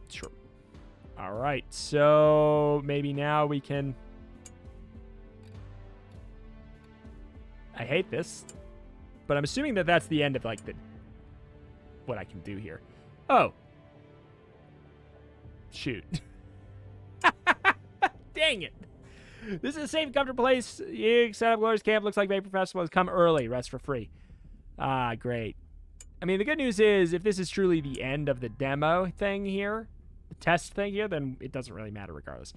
Speaker 1: Sure. All right, so maybe now we can... I hate this. But I'm assuming that that's the end of, like, the... what I can do here. Oh. Shoot. Dang it. This is a safe, comfortable place. Set up Glorious Camp. Looks like Vapor Festival has come early. Rest for free. Ah, great. I mean, the good news is, if this is truly the end of the demo thing here, the test thing here, then it doesn't really matter regardless.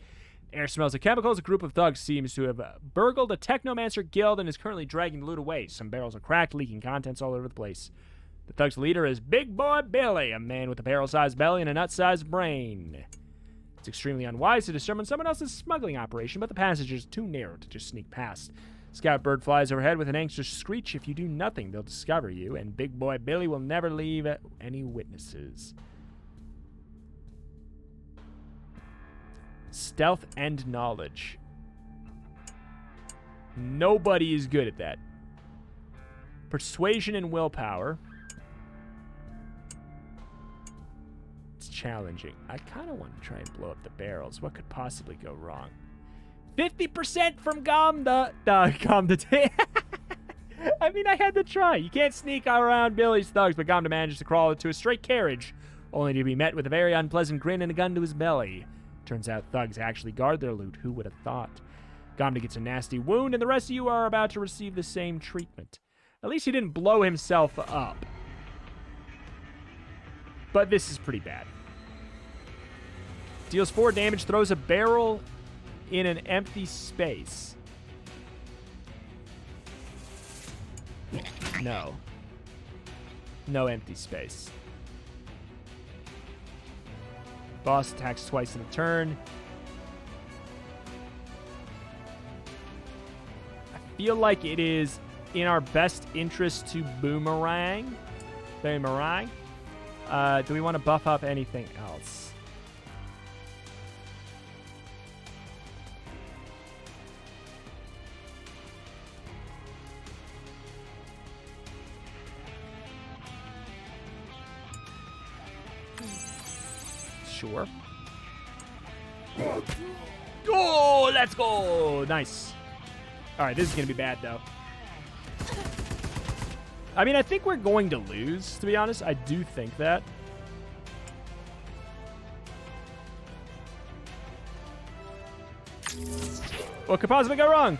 Speaker 1: Air smells of chemicals. A group of thugs seems to have burgled a Technomancer guild and is currently dragging the loot away. Some barrels are cracked, leaking contents all over the place. The thug's leader is Big Boy Billy, a man with a barrel-sized belly and a nut-sized brain. It's extremely unwise to discern when someone else's smuggling operation, but the passage is too narrow to just sneak past. Scout bird flies overhead with an anxious screech. If you do nothing, they'll discover you, and Big Boy Billy will never leave any witnesses. Stealth and knowledge. Nobody is good at that. Persuasion and willpower. It's challenging. I kind of want to try and blow up the barrels. What could possibly go wrong? 50% from Gamda. I mean, I had to try. You can't sneak around Billy's thugs, but Gamda manages to crawl into a straight carriage, only to be met with a very unpleasant grin and a gun to his belly. Turns out thugs actually guard their loot. Who would have thought? Gamda gets a nasty wound, and the rest of you are about to receive the same treatment. At least he didn't blow himself up. But this is pretty bad. Deals 4 damage, throws a barrel in an empty space. No. No empty space. Boss attacks twice in a turn. I feel like it is in our best interest to boomerang. Boomerang. Do we want to buff up anything else? Sure. Oh, let's go. Nice. All right, this is going to be bad, though. I mean, I think we're going to lose, to be honest. I do think that. What could possibly go wrong?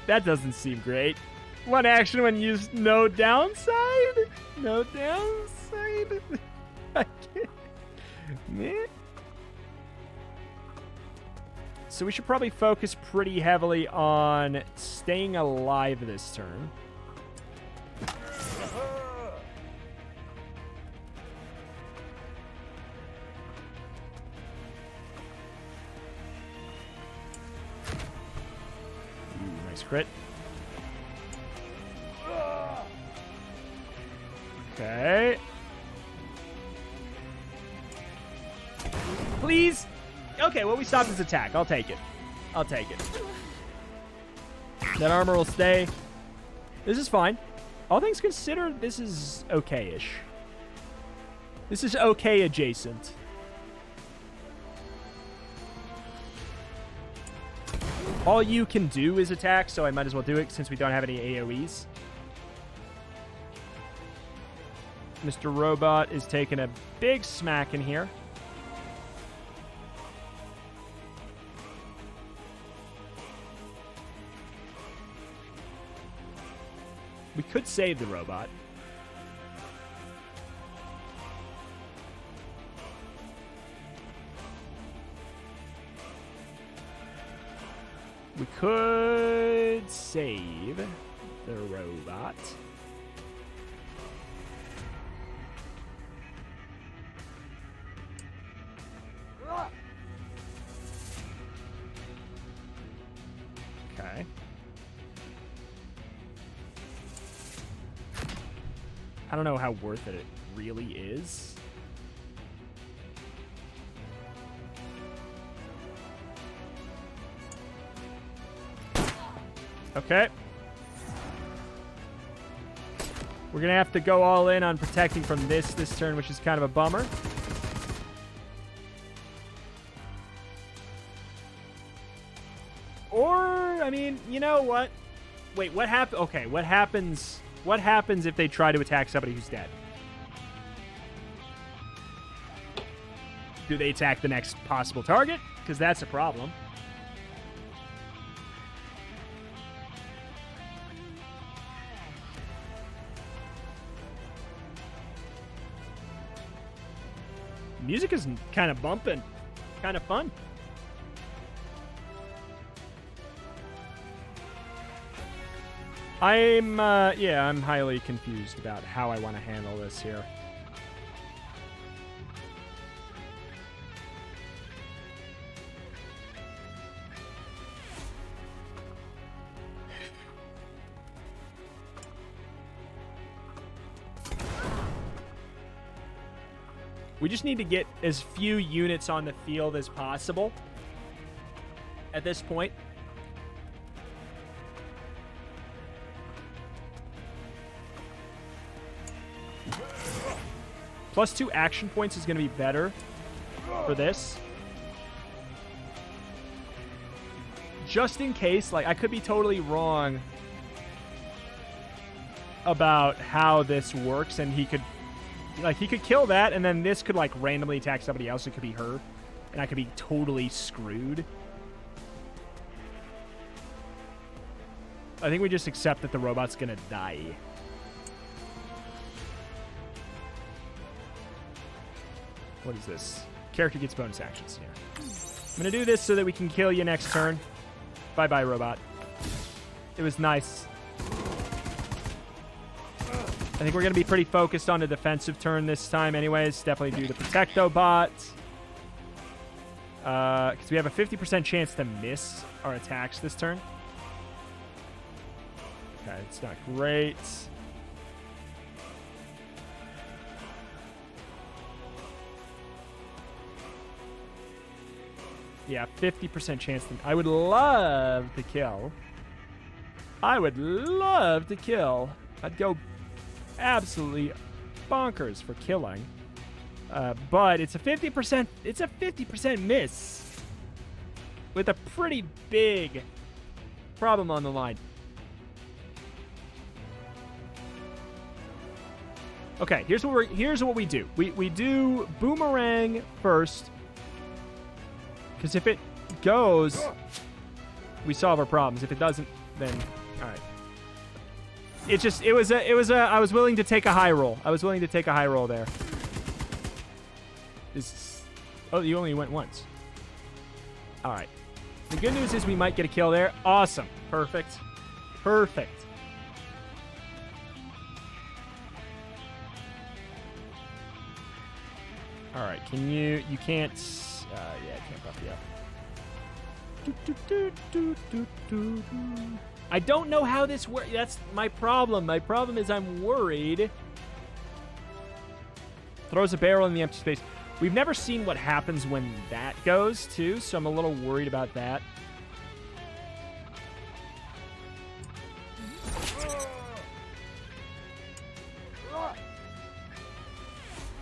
Speaker 1: That doesn't seem great. One action when used, no downside? No downside? I can't. Man. So we should probably focus pretty heavily on staying alive this turn. Nice crit. Okay. Please. Okay, well, we stopped his attack. I'll take it. I'll take it. That armor will stay. This is fine. All things considered, this is okay-ish. This is okay adjacent. All you can do is attack, so I might as well do it since we don't have any AoEs. Mr. Robot is taking a big smack in here. We could save the robot. We could save the robot. Okay. I don't know how worth it really is. Okay. We're going to have to go all in on protecting from this turn, which is kind of a bummer. Or, I mean, you know what? Wait, what happened? Okay, what happens if they try to attack somebody who's dead? Do they attack the next possible target? Because that's a problem. Music is kind of bumping. Kind of fun. I'm highly confused about how I want to handle this here. We just need to get as few units on the field as possible at this point. +2 action points is going to be better for this. Just in case, like, I could be totally wrong about how this works, and he could kill that, and then this could, like, randomly attack somebody else. It could be her, and I could be totally screwed. I think we just accept that the robot's going to die. What is this? Character gets bonus actions here. I'm going to do this so that we can kill you next turn. Bye-bye, robot. It was nice. I think we're going to be pretty focused on a defensive turn this time anyways. Definitely do the Protecto bot. Because we have a 50% chance to miss our attacks this turn. Okay, it's not great. Yeah, 50% chance. I would love to kill. I would love to kill. I'd go absolutely bonkers for killing. But it's a 50%. It's a 50% miss with a pretty big problem on the line. Okay, here's what we do. We do boomerang first. Because if it goes, we solve our problems. If it doesn't, then all right. I was willing to take a high roll. I was willing to take a high roll there. Oh, you only went once. All right. The good news is we might get a kill there. Awesome. Perfect. Perfect. All right. You can't. Yeah, I can't buff you up. I don't know how this works. That's my problem. My problem is I'm worried. Throws a barrel in the empty space. We've never seen what happens when that goes, too, so I'm a little worried about that.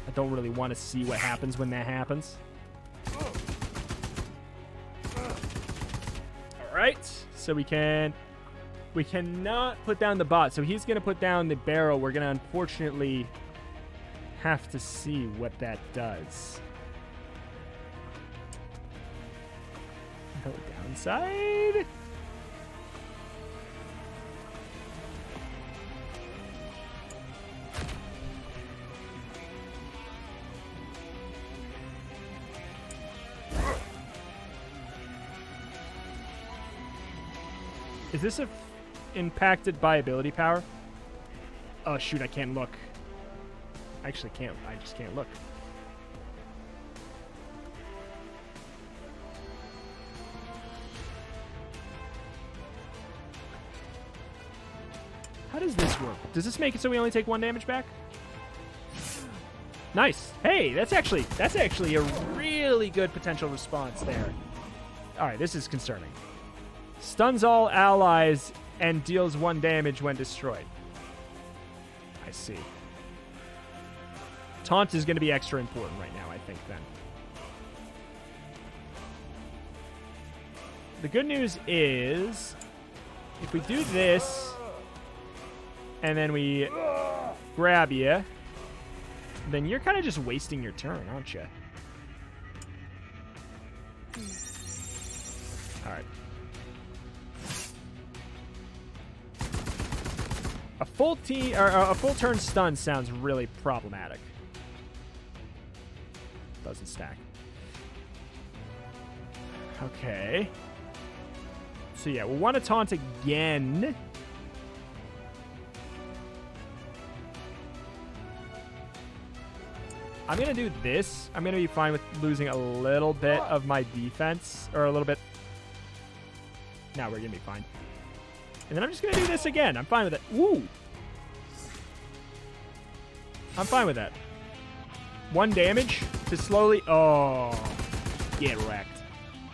Speaker 1: I don't really want to see what happens when that happens. Alright, so we cannot put down the bot. So he's going to put down the barrel. We're going to unfortunately have to see what that does. No downside. Is this impacted by ability power? Oh, shoot, I can't look. I actually can't. I just can't look. How does this work? Does this make it so we only take 1 damage back? Nice. Hey, that's actually a really good potential response there. All right, this is concerning. Stuns all allies and deals 1 damage when destroyed. I see. Taunt is going to be extra important right now, I think, then. The good news is, if we do this, and then we grab you, then you're kind of just wasting your turn, aren't you? All right. A full turn stun sounds really problematic. Doesn't stack. Okay. So yeah, we'll want to taunt again. I'm going to do this. I'm going to be fine with losing a little bit of my defense. Or a little bit. No, we're going to be fine. And then I'm just going to do this again. I'm fine with it. Woo! I'm fine with that. 1 damage to slowly... Oh. Get wrecked.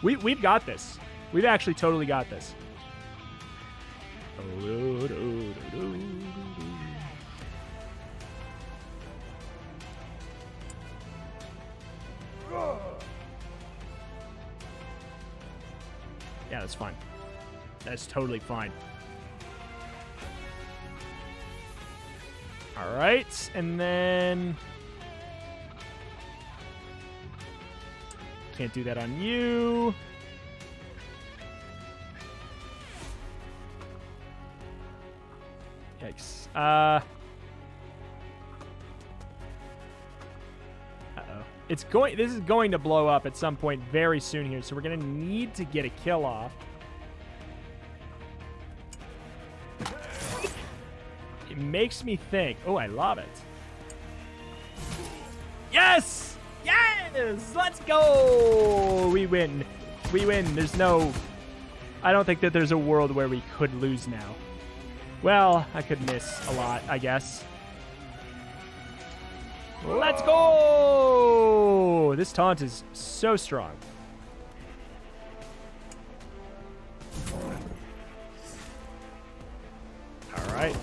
Speaker 1: We've got this. We've actually totally got this. Yeah, that's fine. That's totally fine. All right, and then... Can't do that on you. Yikes. Uh-oh. This is going to blow up at some point very soon here, so we're going to need to get a kill off. It makes me think. Oh, I love it. Yes! Yes! Let's go! We win. We win. There's no... I don't think that there's a world where we could lose now. Well, I could miss a lot, I guess. Let's go! This taunt is so strong. All right.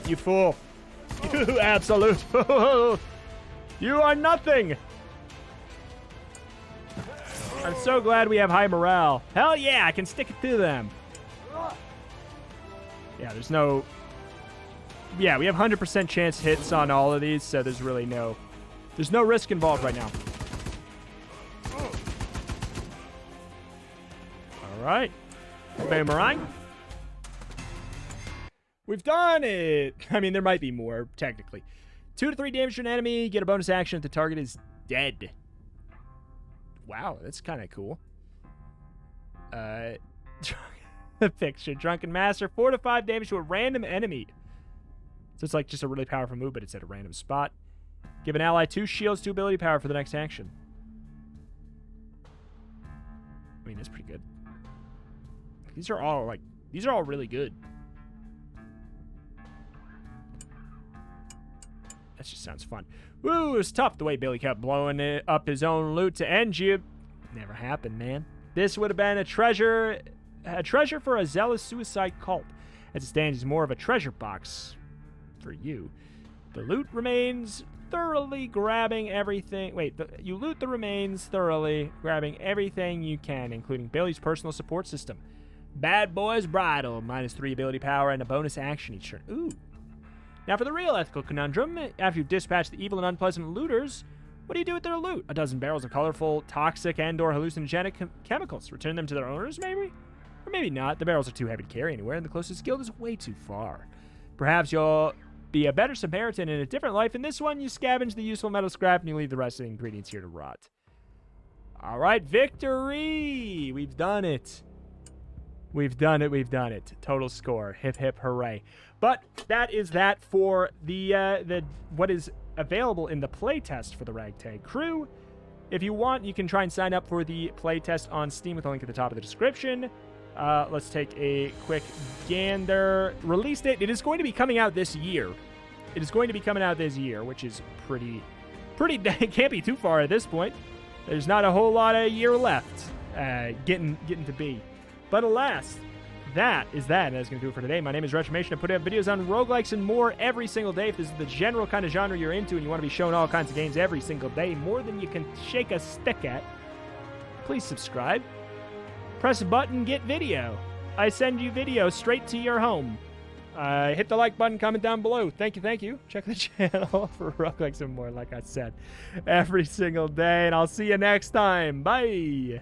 Speaker 1: You fool. You absolute fool. You are nothing. I'm so glad we have high morale. Hell yeah, I can stick it to them. Yeah, there's no... Yeah, we have 100% chance hits on all of these, so there's really no... There's no risk involved right now. All right. Boomerang. We've done it! I mean, there might be more, technically. 2 to 3 damage to an enemy. Get a bonus action if the target is dead. Wow, that's kind of cool. The picture. Drunken Master. 4 to 5 damage to a random enemy. So it's like just a really powerful move, but it's at a random spot. Give an ally 2 shields to ability power for the next action. I mean, that's pretty good. These are all really good. That just sounds fun. Woo, it was tough the way Billy kept blowing up his own loot to end you. Never happened, man. This would have been a treasure for a zealous suicide cult. As it stands, it's more of a treasure box for you. The loot remains thoroughly grabbing everything. Wait, you loot the remains thoroughly, grabbing everything you can, including Billy's personal support system. Bad Boy's Bridle, -3 ability power, and a bonus action each turn. Ooh. Now for the real ethical conundrum, after you've dispatched the evil and unpleasant looters, what do you do with their loot? A dozen barrels of colorful, toxic, and/or hallucinogenic chemicals. Return them to their owners, maybe? Or maybe not. The barrels are too heavy to carry anywhere, and the closest guild is way too far. Perhaps you'll be a better Samaritan in a different life. In this one, you scavenge the useful metal scrap, and you leave the rest of the ingredients here to rot. All right, victory! We've done it. We've done it. We've done it. Total score. Hip, hip, hooray. But that is that for the what is available in the playtest for the Ragtag crew. If you want, you can try and sign up for the playtest on Steam with a link at the top of the description. Let's take a quick gander. Release date. It is going to be coming out this year. It is going to be coming out this year, which is pretty. It can't be too far at this point. There's not a whole lot of year left. Getting to be. But alas, that is that. And that's going to do it for today. My name is Retromation. I put out videos on roguelikes and more every single day. If this is the general kind of genre you're into and you want to be shown all kinds of games every single day, more than you can shake a stick at, please subscribe. Press a button, get video. I send you video straight to your home. Hit the like button, comment down below. Thank you. Check the channel for roguelikes and more, like I said, every single day. And I'll see you next time. Bye.